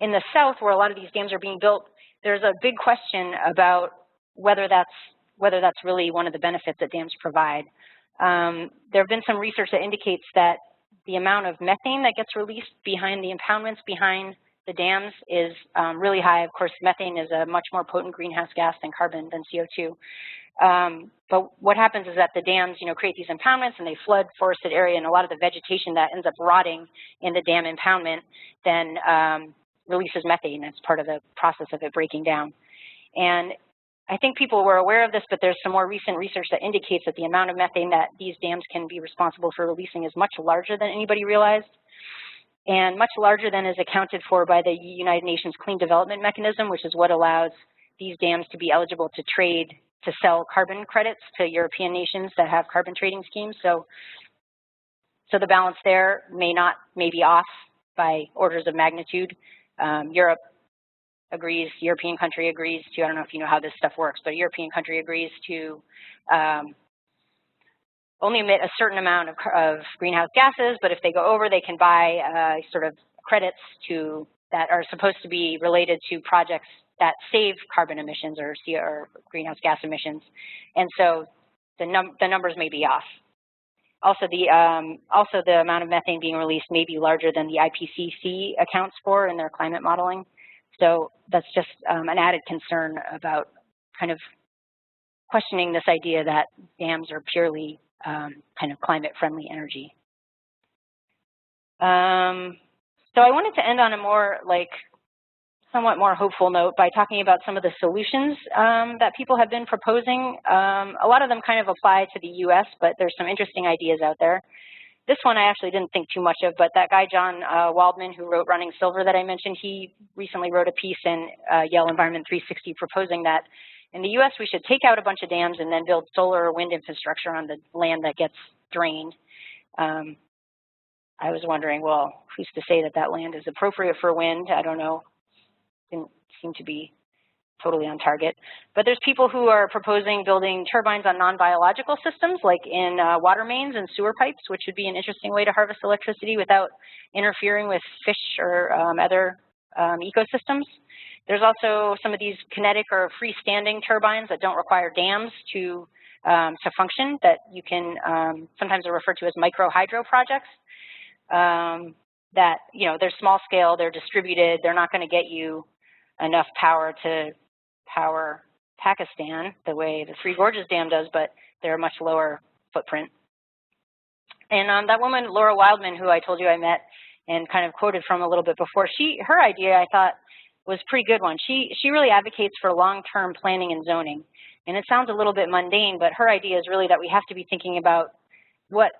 in the south, where a lot of these dams are being built, there's a big question about whether that's really one of the benefits that dams provide. There have been some research that indicates that the amount of methane that gets released behind the impoundments behind the dams is really high. Of course, methane is a much more potent greenhouse gas than carbon, than CO2. But what happens is that the dams, create these impoundments and they flood forested area, and a lot of the vegetation that ends up rotting in the dam impoundment then releases methane as part of the process of it breaking down. And I think people were aware of this, but there's some more recent research that indicates that the amount of methane that these dams can be responsible for releasing is much larger than anybody realized, and much larger than is accounted for by the United Nations Clean Development Mechanism, which is what allows these dams to be eligible to trade, to sell carbon credits to European nations that have carbon trading schemes. So the balance there may be off by orders of magnitude. Europe agrees, European country agrees to, I don't know if you know how this stuff works, but a European country agrees to only emit a certain amount of greenhouse gases, but if they go over, they can buy sort of credits that are supposed to be related to projects that save carbon emissions or greenhouse gas emissions. And so the numbers may be off. Also, the amount of methane being released may be larger than the IPCC accounts for in their climate modeling. So that's just an added concern about kind of questioning this idea that dams are purely kind of climate-friendly energy. So I wanted to end on a more somewhat more hopeful note by talking about some of the solutions that people have been proposing. A lot of them kind of apply to the US, but there's some interesting ideas out there. This one I actually didn't think too much of, but that guy, John Waldman, who wrote Running Silver that I mentioned, he recently wrote a piece in Yale Environment 360 proposing that in the US we should take out a bunch of dams and then build solar or wind infrastructure on the land that gets drained. I was wondering, well, who's to say that that land is appropriate for wind? I don't know. Didn't seem to be totally on target. But there's people who are proposing building turbines on non-biological systems, like in water mains and sewer pipes, which would be an interesting way to harvest electricity without interfering with fish or other ecosystems. There's also some of these kinetic or freestanding turbines that don't require dams to function, that you can, sometimes they're referred to as micro hydro projects, that, they're small scale, they're distributed, they're not going to get you enough power to power Pakistan the way the Three Gorges Dam does, but they're a much lower footprint. And that woman, Laura Wildman, who I told you I met and kind of quoted from a little bit before, her idea I thought was a pretty good one. She really advocates for long-term planning and zoning. And it sounds a little bit mundane, but her idea is really that we have to be thinking about what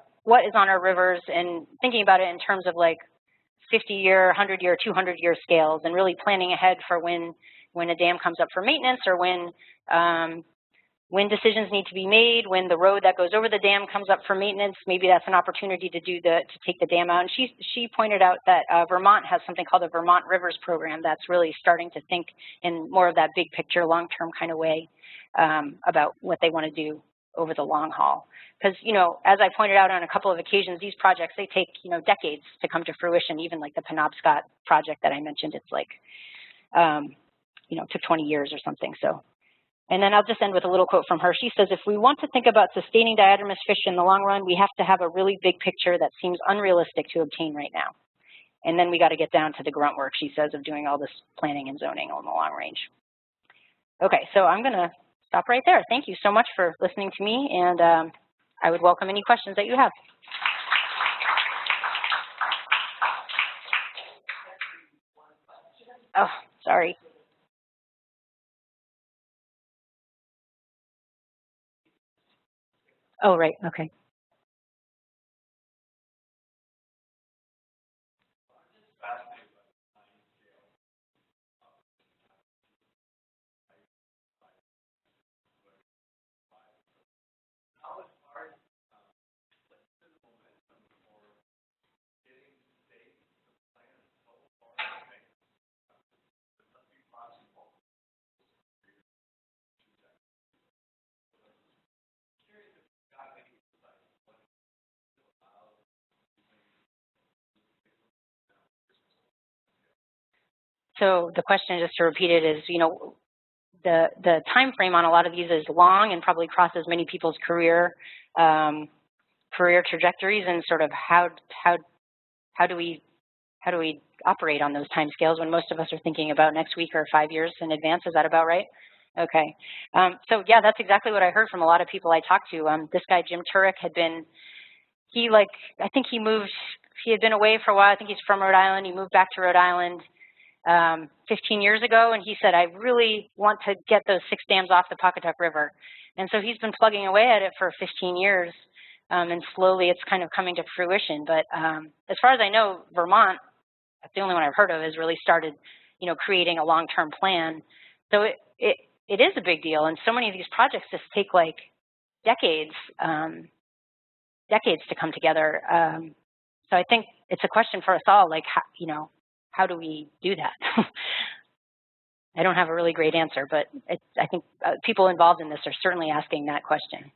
is on our rivers and thinking about it in terms of like 50-year, 100-year, 200-year scales, and really planning ahead for when a dam comes up for maintenance, or when decisions need to be made, when the road that goes over the dam comes up for maintenance. Maybe that's an opportunity to take the dam out. And she pointed out that Vermont has something called the Vermont Rivers Program that's really starting to think in more of that big picture, long-term kind of way about what they want to do over the long haul. Because, as I pointed out on a couple of occasions, these projects, they take, decades to come to fruition. Even like the Penobscot project that I mentioned, it's like, took 20 years or something. So, and then I'll just end with a little quote from her. She says, if we want to think about sustaining diadermis fish in the long run, we have to have a really big picture that seems unrealistic to obtain right now. And then we got to get down to the grunt work, she says, of doing all this planning and zoning on the long range. Okay, so I'm going to stop right there. Thank you so much for listening to me, and I would welcome any questions that you have. Oh, sorry. Oh, right, okay. So the question, just to repeat it, is, you know, the time frame on a lot of these is long and probably crosses many people's career trajectories, and sort of how do we operate on those time scales when most of us are thinking about next week or 5 years in advance? Is that about right? Okay. So yeah, that's exactly what I heard from a lot of people I talked to. This guy, Jim Turek, had been, I think he had been away for a while. I think he's from Rhode Island. He moved back to Rhode Island 15 years ago, and he said, I really want to get those 6 dams off the Pocket Upriver. And so he's been plugging away at it for 15 years, and slowly it's kind of coming to fruition. But as far as I know, Vermont, that's the only one I've heard of, has really started, you know, creating a long-term plan. So it is a big deal, and so many of these projects just take like decades to come together. So I think it's a question for us all, like, how do we do that? I don't have a really great answer, but I think people involved in this are certainly asking that question.